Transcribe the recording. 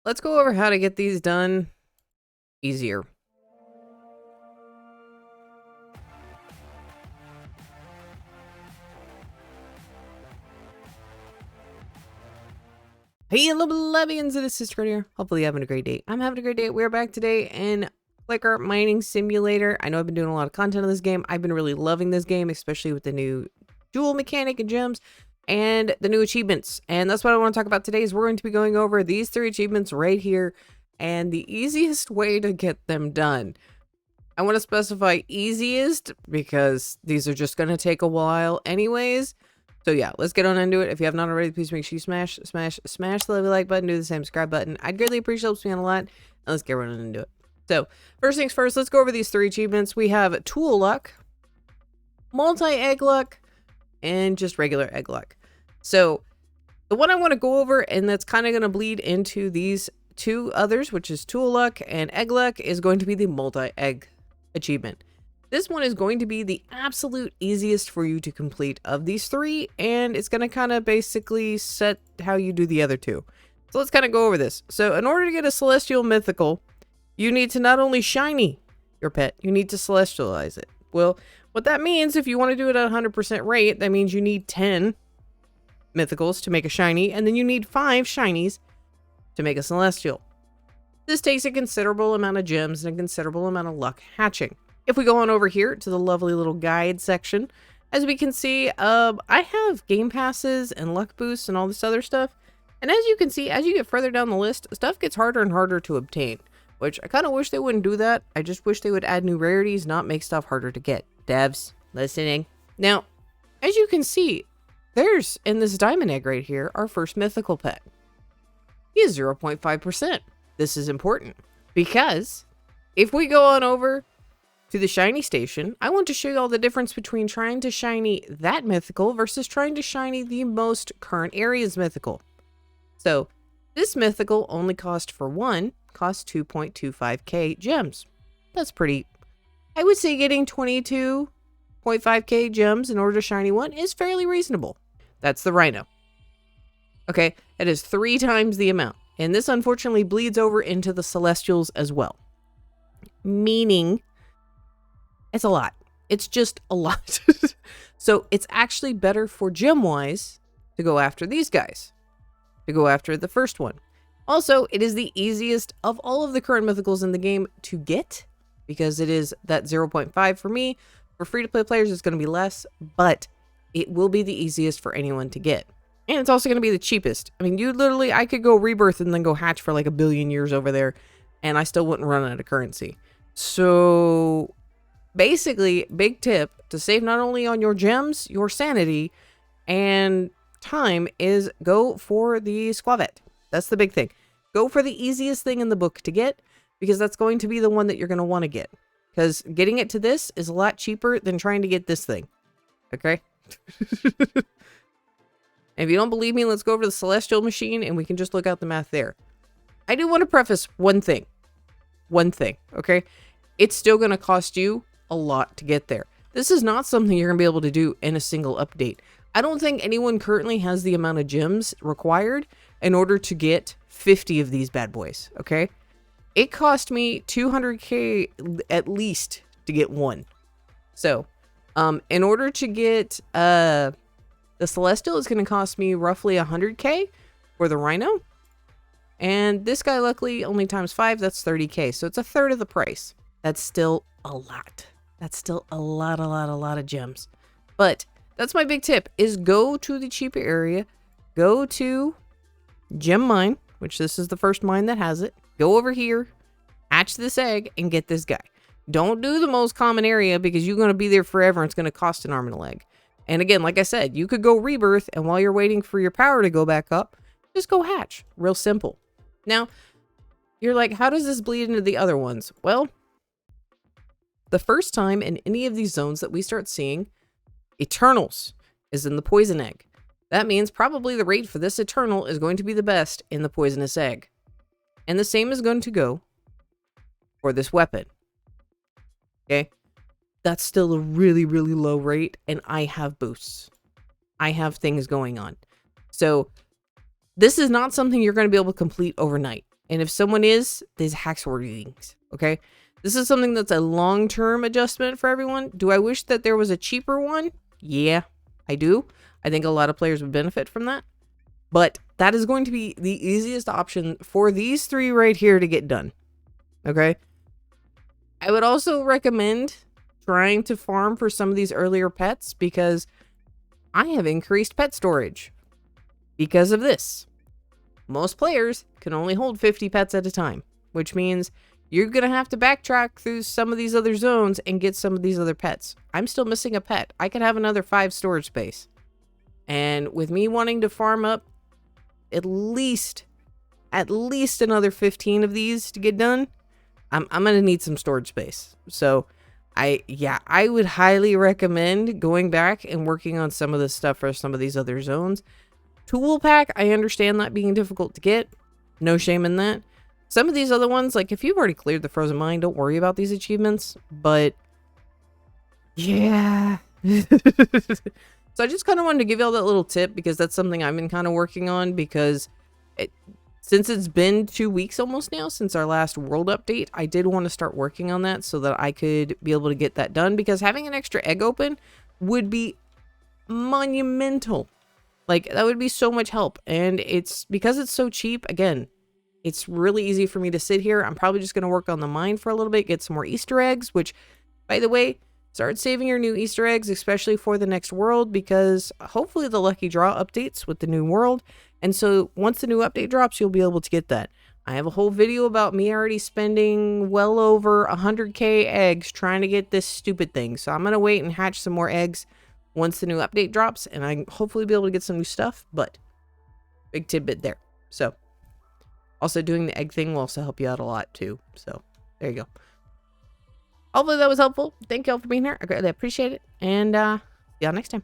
Let's go over how to get these done easier. Hey, hello, Levians, it is Sister here. Hopefully you're having a great day. I'm having a great day. We're back today in Clicker Mining Simulator. I know I've been doing a lot of content on this game. I've been really loving this game, especially with the new jewel mechanic and gems and the new achievements. And that's what I want to talk about today is we're going to be going over these 3 achievements right here and the easiest way to get them done. I want to specify easiest because these are just going to take a while anyways. So yeah, let's get on into it. If you have not already, please make sure you smash the like button, do the same subscribe button. I'd greatly appreciate it, helps me out a lot. And let's get running into it. So first things first, let's go over these 3 achievements. We have tool luck, multi-egg luck, and just regular egg luck. So the one I want to go over, and that's kind of going to bleed into these 2 others, which is tool luck and egg luck, is going to be the multi-egg achievement. This one is going to be the absolute easiest for you to complete of these 3, and it's going to kind of basically set how you do the other 2. So let's kind of go over this. So in order to get a celestial mythical, you need to not only shiny your pet, you need to celestialize it. Well, what that means, if you want to do it at 100% rate, that means you need 10 mythicals to make a shiny, and then you need 5 shinies to make a celestial. This takes a considerable amount of gems and a considerable amount of luck hatching. If we go on over here to the lovely little guide section, as we can see, I have game passes and luck boosts and all this other stuff. And as you can see, as you get further down the list, stuff gets harder and harder to obtain, which I kind of wish they wouldn't do that. I just wish they would add new rarities, not make stuff harder to get. Devs, listening. Now, as you can see, there's, in this diamond egg right here, our first mythical pet. He is 0.5%. This is important because if we go on over to the shiny station, I want to show you all the difference between trying to shiny that mythical versus trying to shiny the most current area's mythical. So this mythical only costs 2.25k gems. That's pretty, I would say getting 22.5k gems in order to shiny one is fairly reasonable. That's the rhino. Okay, it is 3 times the amount. And this unfortunately bleeds over into the celestials as well. Meaning it's a lot. It's just a lot. So it's actually better for gem-wise to go after these guys. To go after the first one. Also, it is the easiest of all of the current mythicals in the game to get. Because it is that 0.5 for me. For free-to-play players, it's going to be less. But it will be the easiest for anyone to get. And it's also going to be the cheapest. I mean, I could go rebirth and then go hatch for like 1 billion years over there. And I still wouldn't run out of currency. So basically, big tip to save not only on your gems, your sanity, and time is go for the Squavet. That's the big thing. Go for the easiest thing in the book to get, because that's going to be the one that you're going to want to get. Because getting it to this is a lot cheaper than trying to get this thing. Okay? If you don't believe me, let's go over to the Celestial Machine and we can just look out the math there. I do want to preface one thing. One thing, okay? It's still going to cost you a lot to get there. This is not something you're going to be able to do in a single update. I don't think anyone currently has the amount of gems required in order to get 50 of these bad boys, okay? It cost me 200k at least to get one. So, in order to get the Celestial, is going to cost me roughly 100k for the Rhino. And this guy, luckily, only times 5, that's 30k. So it's a third of the price. That's still a lot. That's still a lot of gems. But that's my big tip, is go to the cheaper area. Go to Gem Mine, which this is the first mine that has it. Go over here, hatch this egg, and get this guy. Don't do the most common area because you're going to be there forever and it's going to cost an arm and a leg. And again, like I said, you could go rebirth, and while you're waiting for your power to go back up, just go hatch. Real simple. Now, you're like, how does this bleed into the other ones? Well, the first time in any of these zones that we start seeing Eternals is in the poison egg. That means probably the rate for this Eternal is going to be the best in the poisonous egg. And the same is going to go for this weapon. Okay? That's still a really low rate, and I have boosts. I have things going on. So this is not something you're going to be able to complete overnight. And if someone is, there's hacks warnings, okay? This is something that's a long-term adjustment for everyone. Do I wish that there was a cheaper one? Yeah, I do. I think a lot of players would benefit from that. But that is going to be the easiest option for these 3 right here to get done, okay? I would also recommend trying to farm for some of these earlier pets because I have increased pet storage because of this. Most players can only hold 50 pets at a time, which means you're going to have to backtrack through some of these other zones and get some of these other pets. I'm still missing a pet. I could have another 5 storage space. And with me wanting to farm up at least another 15 of these to get done, I'm going to need some storage space. So I would highly recommend going back and working on some of this stuff for some of these other zones. Tool pack, I understand that being difficult to get. No shame in that. Some of these other ones, like if you've already cleared the frozen mine, don't worry about these achievements. But yeah. So I just kind of wanted to give you all that little tip because that's something I've been kind of working on because since it's been 2 weeks almost now since our last world update, I did want to start working on that so that I could be able to get that done because having an extra egg open would be monumental. Like, that would be so much help. And it's because it's so cheap, again, it's really easy for me to sit here. I'm probably just going to work on the mine for a little bit, get some more Easter eggs, which, by the way, start saving your new Easter eggs, especially for the next world, because hopefully the lucky draw updates with the new world. And so once the new update drops, you'll be able to get that. I have a whole video about me already spending well over 100k eggs trying to get this stupid thing. So I'm going to wait and hatch some more eggs once the new update drops, and I hopefully be able to get some new stuff, but big tidbit there. So also doing the egg thing will also help you out a lot too. So there you go. Hopefully that was helpful. Thank y'all for being here. I greatly appreciate it. And see y'all next time.